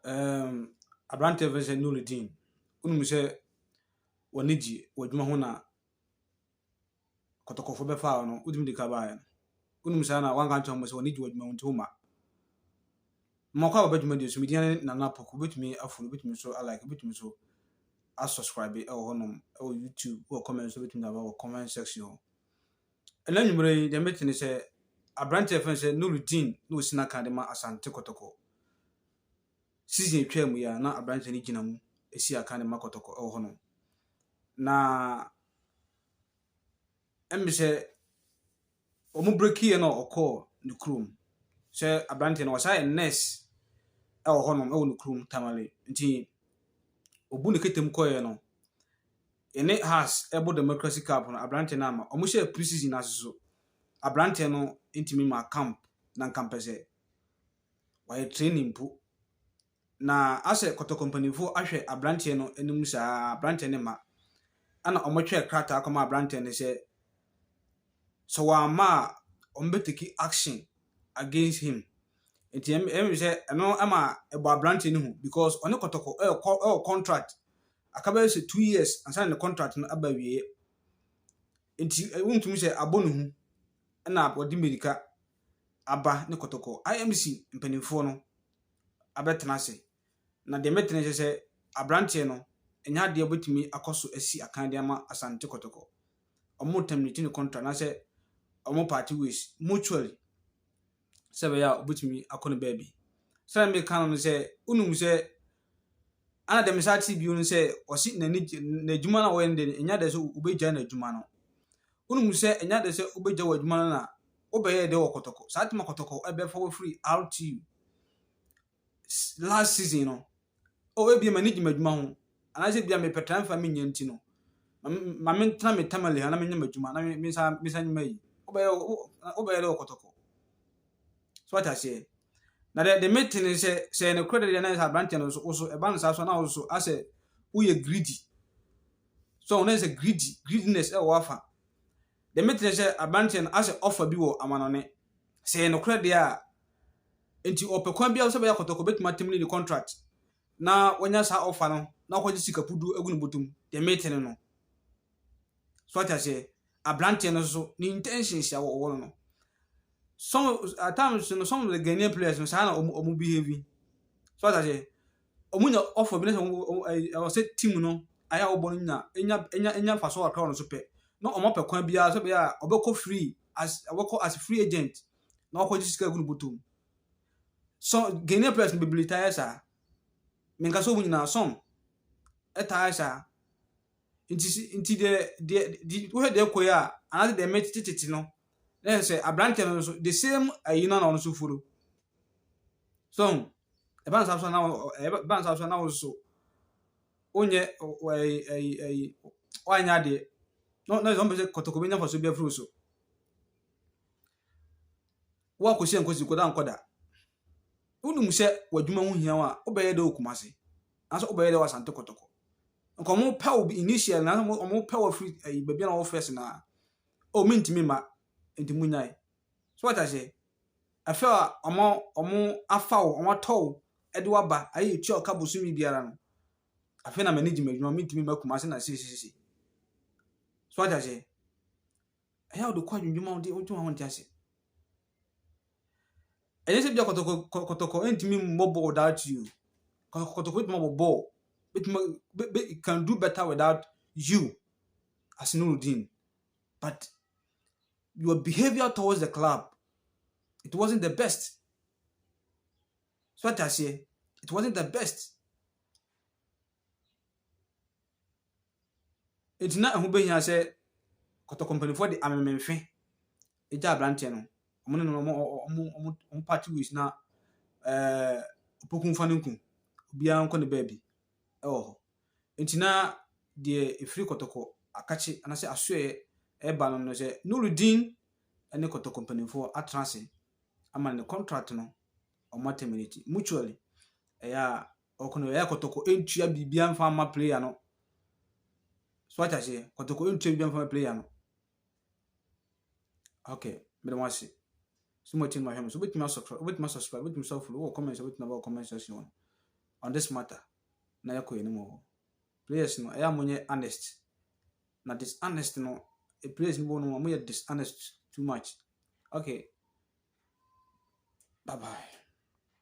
Abrante version Nuruddin. Unum se waniji wadwuma ho na kotokofo be fa no udim dika ba ya. Unum sa na wan kan to se waniji wadwuma ho ntoma. Mo kwa badwuma di so midian na na poko betumi afunu betumi so like betumi so subscribe e ho no e YouTube or comment so betumi na comment section. Ela nwumre de metini se Abrante version Nuruddin no sina kan de ma Asante Kotoko. Season etwa mu ya na Abrante ni gina mu esi aka ne makotoko e ho no. Na emise omu breaki e no okọ ne krom se Abrante no wasa nurse e ho no e wo ne krom tamale nti obu ne ketem koye no ene has ebo democracy cup no Abrante na ama omu share pre-season aso Abrante no intimi ma camp na campese why training pu na ase koto company fo ahwe Abrante no enum sa Abrante ne ma ana omotwe krata akoma Abrante ne se so wa ma ombetiki action against him enti em say no ama ebo Abrante ne hu because one kotoko contract akaba se 2 years ansa ne contract no abawie enti wontum se abonu hu na odi medika aba ne kotoko IMC mpanimfo no abetena se na de metene se Abrante no enya de obetumi akoso asi akan de ama Asante Kotoko omo terminate ne contract na se omo party ways mutually sebe ya obetumi akono baby so me kan no se unum se ana de misati bi un se osi na adwuma na wo ende enya de se obegya na adwuma no unum se enya de se obegya wa adwuma na obeye de wo Kotoko saati ma Kotoko ebe for free RTU last season no o ebi manage madwuma ho anaje bia me petan fa me nyanti no ma me ntena me tamale na me nyamadwuma na me sa nyima yi obeye de wo Kotoko so what I say na the meeting say ne credit de na Abrante no so e ban sa so na so ase we greedy so when say greediness e wafa the meeting say Abrante no ase offer bi wo amanone say no credit a enti opekwan bia so be Kotoko betuma temni the contract na wanya sa offer no na kwaji sikapudu egunu botum the meeting no so what I say Abrante no so ni intentions ya wo no some at times some of the Ghanaian players no say na omu behave so what I say omunya offer bi na I say team no aya obo nya enya faso akra no so pe no omo pekwan bia so be ya obekọ free as free agent na kwaji sika egunu botum so Ghanaian players be bilitaya sa menka so bunyina some etaya inti de we de koya another de met tititi no then say Abrante no so the same ayina na ono so furu so e ban sa so na so onye wanya de no zo be Kotoko be nya faso be furu so wa ko sie nkosi ko da nkoda unum se wadwuma hu hia wa obeye de okumase anso obeye de Asante Kotoko nko mo paw initial na mo paw free baby na wo first na o mintimi ma enti munyai so what I say I feel omo afaw omo tow e de waba ayi chi oka bosumi biara no I feel na manage madwuma mintimi makumase na si so what I say ayo do kwa dwuma wo de wontu ho ntiase and you say Kotoko intimi mobile without you. Kotoko it mobile. It can do better without you as Nuruddin. But your behavior towards the club, it wasn't the best. So what I say, it wasn't the best. It's not who be here say Kotoko company for the amemfe. Eja Abrante no. Omo party ways na opokun fanunkun bia nko ne baby enti na de free Kotoko akachi anase asoe e ba no se Nuruddin ene Kotoko company for atranse ama ne contract no omo terminate mutually ya okono ya Kotoko entua bibia mfa ma player no so what I say Kotoko entua bibia mfa ma player no okay me don't want to see so much in my hands. So with my subscribe, with my follow, comment, with my comment section. on this matter na yako anymore. Players no ɛyɛ amonye honest na dishonest no players no no mo dishonest too much. Okay, bye bye.